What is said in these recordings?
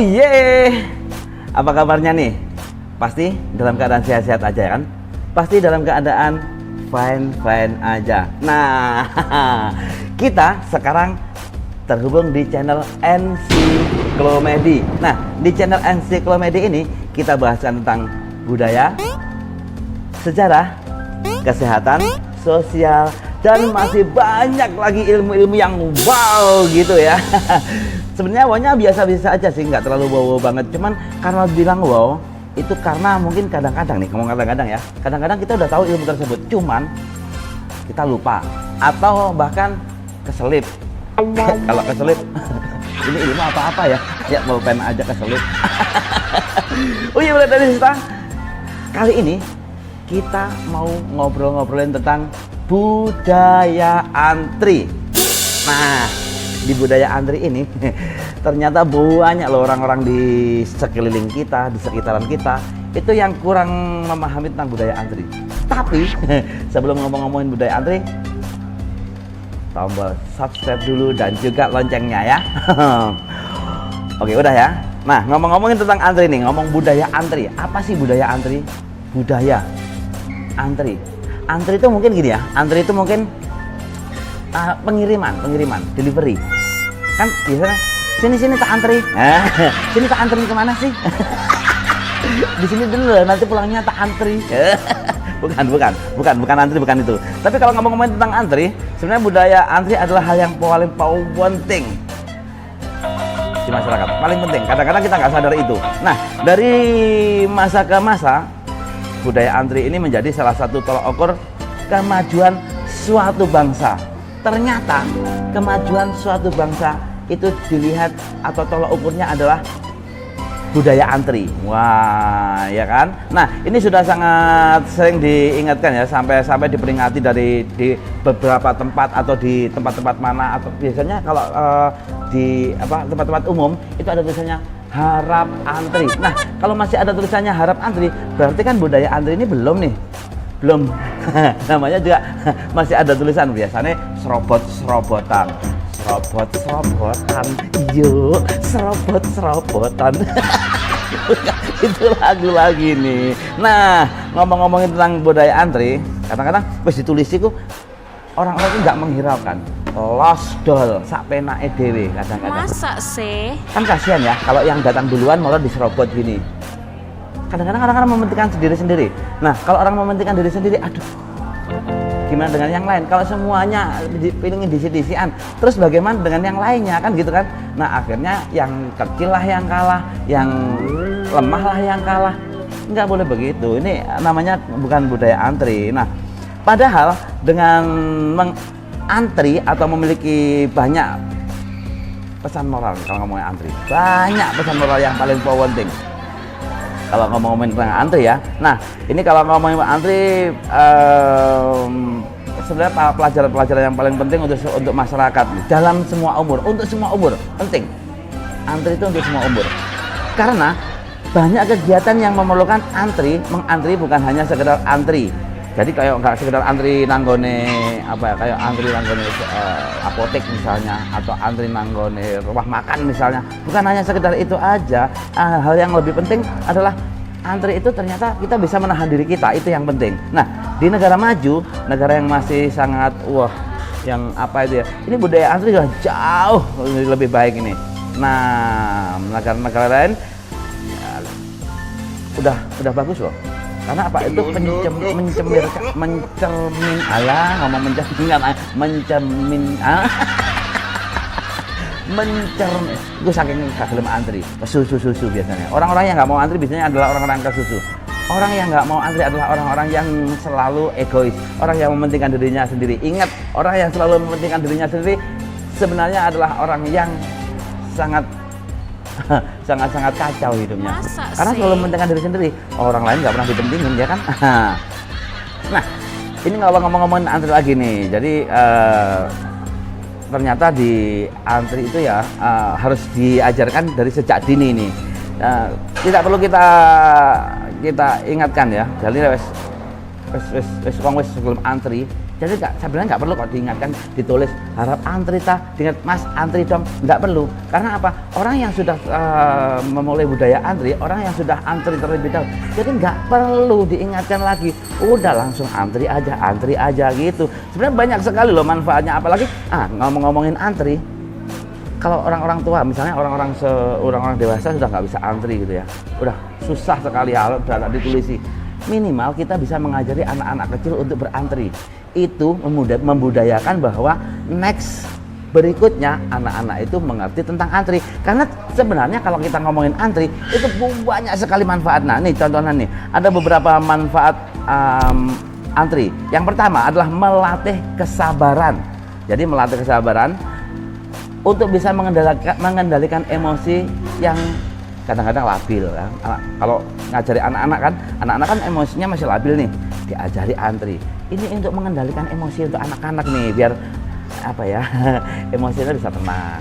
ye, apa kabarnya nih? Pasti dalam keadaan sehat-sehat aja ya kan? Pasti dalam keadaan fine-fine aja. Nah, kita sekarang terhubung di channel Encyclomedi. Nah, di channel Encyclomedi ini kita bahaskan tentang budaya, sejarah, kesehatan, sosial, dan masih banyak lagi ilmu-ilmu yang wow gitu ya. Sebenarnya wownya biasa-biasa aja sih, nggak terlalu wow banget. Cuman karena bilang wow, itu karena mungkin kadang-kadang nih, ngomong kadang-kadang ya, kadang-kadang kita udah tahu ilmu tersebut, cuman kita lupa atau bahkan keselip. Kalau keselip, ini ilmu apa-apa ya? Ya pulpen aja keselip. Oh iya, mulai dari kita. Kali ini kita mau ngobrol-ngobrolin tentang budaya antri. Nah, di budaya antri ini ternyata banyak loh orang-orang di sekeliling kita, di sekitaran kita itu yang kurang memahami tentang budaya antri. Tapi sebelum ngomong-ngomongin budaya antri, tombol subscribe dulu dan juga loncengnya ya. Oke, udah ya. Nah, ngomong-ngomongin tentang antri nih, ngomong budaya antri. Apa sih budaya antri? Budaya antri. Antri itu mungkin gini ya. Antri itu mungkin pengiriman, delivery. Kan biasanya sini tak antri. Sini tak antri kemana sih? Di sini dulu, nanti pulangnya tak antri. Bukan antri, bukan itu. Tapi kalau ngomong-ngomong tentang antri, sebenarnya budaya antri adalah hal yang paling penting di masyarakat. Paling penting. Kadang-kadang kita nggak sadar itu. Nah, dari masa ke masa, budaya antri ini menjadi salah satu tolak ukur kemajuan suatu bangsa. Ternyata kemajuan suatu bangsa itu dilihat atau tolak ukurnya adalah budaya antri. Wah, ya kan? Nah, ini sudah sangat sering diingatkan ya, sampai diperingati di beberapa tempat atau di tempat-tempat mana, atau biasanya kalau di tempat-tempat umum itu ada tulisannya harap antri. Nah, kalau masih ada tulisannya harap antri, berarti kan budaya antri ini belum. Namanya juga masih ada tulisan, biasanya serobot-serobotan, yuk serobot-serobotan. Itu lagu lagi nih. Nah, ngomong-ngomongin tentang budaya antri, kadang-kadang wis ditulis iku orang-orang itu nggak menghiraukan. Los dol sak penake dhewe kadang-kadang. Masa sih? Kan kasihan ya kalau yang datang duluan malah diserobot gini. Kadang-kadang orang-orang mementingkan sendiri-sendiri. Nah, kalau orang mementingkan diri sendiri, aduh, gimana dengan yang lain? Kalau semuanya dipilingin disi-disian, terus bagaimana dengan yang lainnya, kan gitu kan? Nah, akhirnya yang kecil lah yang kalah, yang lemah lah yang kalah. Nggak boleh begitu. Ini namanya bukan budaya antri. Nah, padahal dengan mengantri atau memiliki banyak pesan moral, kalau ngomongin antri, banyak pesan moral yang paling penting. Kalau ngomongin tentang antri ya, nah ini kalau ngomongin antri, sebenarnya pelajaran-pelajaran yang paling penting untuk masyarakat dalam semua umur, untuk semua umur penting. Antri itu untuk semua umur, karena banyak kegiatan yang memerlukan antri. Mengantri bukan hanya sekedar antri. Jadi kayak nggak sekedar antri nanggone kayak antri nanggone apotek misalnya, atau antri nanggone rumah makan misalnya. Bukan hanya sekedar itu aja. Hal yang lebih penting adalah antri itu ternyata kita bisa menahan diri kita, itu yang penting. Nah, di negara maju, negara yang masih sangat yang apa itu ya, ini budaya antri sudah jauh lebih baik ini. Nah, negara-negara lain udah bagus loh. Karena apa? Itu gue saking gak gelem antri, susu biasanya. Orang-orang yang nggak mau antri biasanya adalah orang-orang kesusu. Orang yang nggak mau antri adalah orang-orang yang selalu egois, orang yang mementingkan dirinya sendiri. Ingat, orang yang selalu mementingkan dirinya sendiri sebenarnya adalah orang yang sangat kacau hidupnya. Karena selalu mementingkan diri sendiri, orang lain nggak pernah dipentingin, ya kan? Nah, ini ngomong-ngomongin antri lagi nih. Jadi ternyata di antri itu ya harus diajarkan dari sejak dini nih. Tidak perlu kita ingatkan ya. Jadi wes sebelum antri Jadi sebenarnya nggak perlu kok diingatkan, ditulis harap antri diingat mas antri dong, nggak perlu. Karena apa? Orang yang sudah memulai budaya antri, orang yang sudah antri terlebih dahulu, jadi nggak perlu diingatkan lagi. Udah langsung antri aja gitu. Sebenarnya banyak sekali loh manfaatnya, apalagi ngomongin antri. Kalau orang-orang tua, misalnya orang-orang dewasa sudah nggak bisa antri gitu ya, udah susah sekali hal udah ditulisi. Minimal kita bisa mengajari anak-anak kecil untuk berantri. Itu membudayakan bahwa next berikutnya anak-anak itu mengerti tentang antri. Karena sebenarnya kalau kita ngomongin antri itu banyak sekali manfaat. Nah nih contohnya nih, ada beberapa manfaat antri. Yang pertama adalah melatih kesabaran. Jadi melatih kesabaran untuk bisa mengendalikan emosi yang kadang-kadang labil ya. Kalau ngajari anak-anak kan emosinya masih labil nih, diajari antri. Ini untuk mengendalikan emosi untuk anak-anak nih, biar apa ya, emosinya bisa tenang,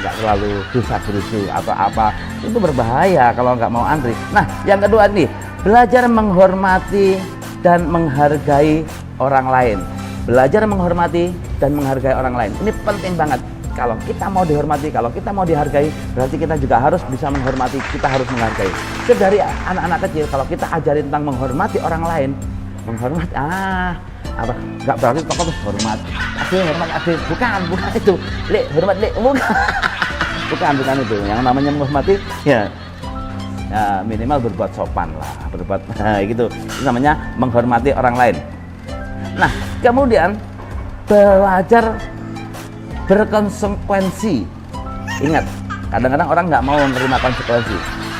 nggak terlalu gerusa-gerusu atau apa. Itu berbahaya kalau nggak mau antri. Nah, yang kedua nih, belajar menghormati dan menghargai orang lain. Belajar menghormati dan menghargai orang lain. Ini penting banget. Kalau kita mau dihormati, kalau kita mau dihargai, berarti kita juga harus bisa menghormati, kita harus menghargai. So, dari anak-anak kecil, kalau kita ajarin tentang menghormati orang lain, nggak berarti tokoh terus hormat adik, bukan itu, hormat bukan itu. Yang namanya menghormati ya minimal berbuat sopan lah, gitu. Itu namanya menghormati orang lain. Nah, kemudian belajar berkonsekuensi. Ingat, kadang-kadang orang nggak mau menerima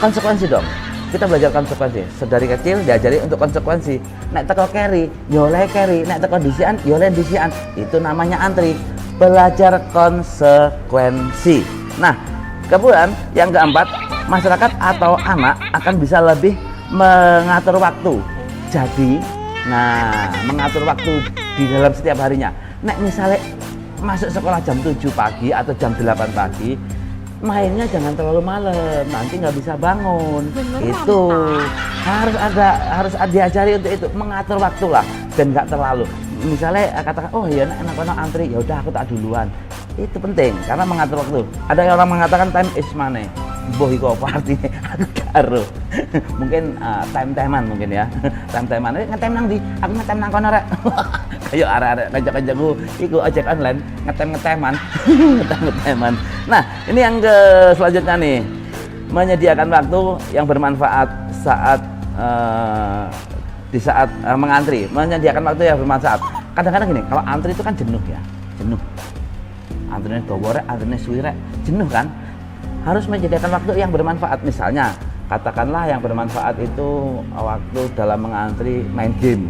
konsekuensi dong. Kita belajar konsekuensi. Sedari kecil diajari untuk konsekuensi. Nek teko carry, yoleh carry. Nek teko disian, yoleh disian. Itu namanya antri. Belajar konsekuensi. Nah, kemudian yang keempat, masyarakat atau anak akan bisa lebih mengatur waktu. Jadi, mengatur waktu di dalam setiap harinya. Nek misalnya masuk sekolah jam 7 pagi atau jam 8 pagi, mainnya jangan terlalu malam, nanti nggak bisa bangun. Itu harus diajari untuk itu, mengatur waktu lah, dan nggak terlalu. Misalnya katakan, oh ya enak antri, ya udah aku tak duluan. Itu penting karena mengatur waktu. Ada yang orang mengatakan time is money. Boh iko party aku karo. Mungkin time-timean mungkin ya. Time-timean. Ngetem nang ndi? Aku ngetem nang kono rek. Kayak arek-arek kanca-kancaku iku ojek online ngetem-ngeteman. Ngetem-ngeteman. Nah, ini yang selanjutnya nih. Menyediakan waktu yang bermanfaat saat di saat mengantri. Menyediakan waktu yang bermanfaat. Kadang-kadang gini, kalau antri itu kan jenuh ya. Jenuh. Antrinya dawa rek, antrinya suwi rek. Jenuh kan? Harus menyediakan waktu yang bermanfaat. Misalnya katakanlah yang bermanfaat itu waktu dalam mengantri main game.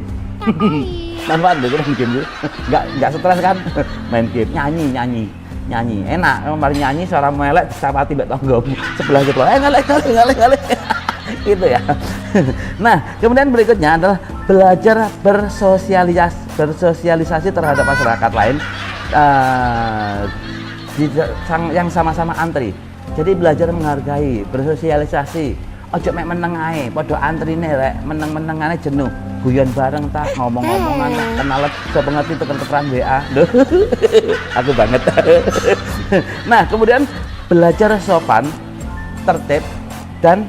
Manfaat deh main game itu. Nggak stres kan? Main game, nyanyi enak. Kemarin nyanyi suara melek disapati mbak tonggomu sebelah ngalek gitu ya. Nah, kemudian berikutnya adalah belajar bersosialisasi terhadap masyarakat lain yang sama-sama antri. Jadi belajar menghargai, bersosialisasi. Ojo mek meneng ae, padha antrine rek, meneng-menengane jenuh. Guyon bareng tak, ngomong-ngomongan tak, kenalan sapa ngerti tuker-tukeran WA. Loh. Aku banget. Nah, kemudian belajar sopan, tertib dan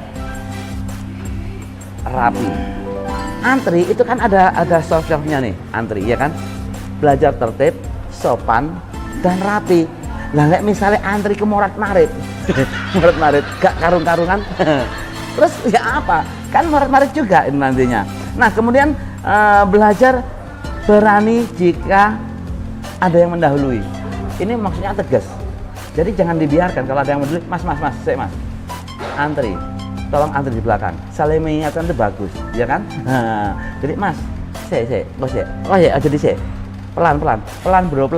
rapi. Antri itu kan ada soft-softnya nih, antri ya kan? Belajar tertib, sopan dan rapi. Lah lek misalnya antri ke morat-marit gak karung-karungan terus ya apa, kan morat-marit juga ini nantinya. Nah, kemudian belajar berani jika ada yang mendahului. Ini maksudnya tegas, jadi jangan dibiarkan kalau ada yang mendahului. Mas antri, tolong antri di belakang, saling mengingatkan itu bagus ya kan. Jadi mas oh ya aja di pelan bro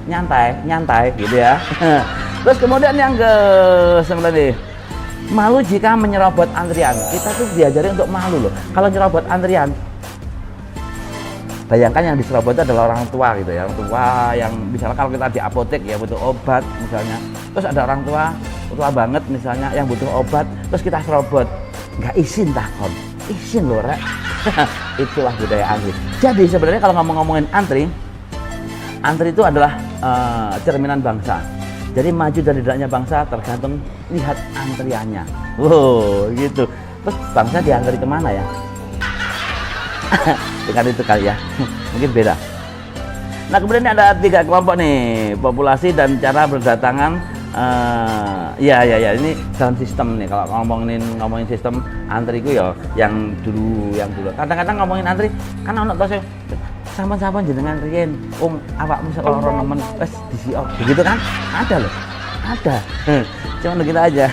nyantai gitu ya. Terus kemudian yang ke-9 nih, malu jika menyerobot antrian. Kita tuh diajari untuk malu loh kalau nyerobot antrian. Bayangkan yang diserobot itu adalah orang tua gitu ya, orang tua yang misalnya kalau kita di apotek ya butuh obat misalnya, terus ada orang tua banget misalnya yang butuh obat, terus kita serobot, nggak izin takon, izin loh rek. Itulah budaya antri. Jadi sebenarnya kalau ngomongin antri itu adalah cerminan bangsa. Jadi maju dan tidaknya bangsa tergantung lihat antriannya. Wow, gitu. Terus bangsa diantri kemana ya? Dengan itu kali ya. Mungkin beda. Nah, kemudian ada 3 kelompok nih, populasi dan cara berdatangan. Ya, ini dalam sistem nih. Kalau ngomongin sistem antri ku ya yang dulu. Kadang-kadang ngomongin antri kan ono to sampean jenengan riyen awakmu seloro nemen wis disiok. Begitu kan? Ada loh. Ada. Cuma begitu aja.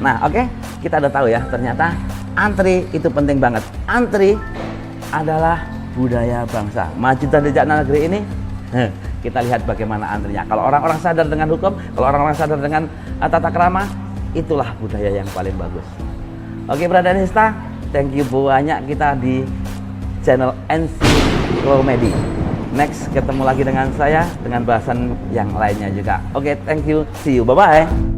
Nah, oke, kita udah tahu ya, ternyata antri itu penting banget. Antri adalah budaya bangsa. Maju dan tidaknya negeri ini kita lihat bagaimana antrinya. Kalau orang-orang sadar dengan hukum, kalau orang-orang sadar dengan tata krama, itulah budaya yang paling bagus. Oke, Brother dan Sista, thank you banyak kita di channel Encyclomedi. Next ketemu lagi dengan saya dengan bahasan yang lainnya juga. Oke, thank you, see you, bye bye.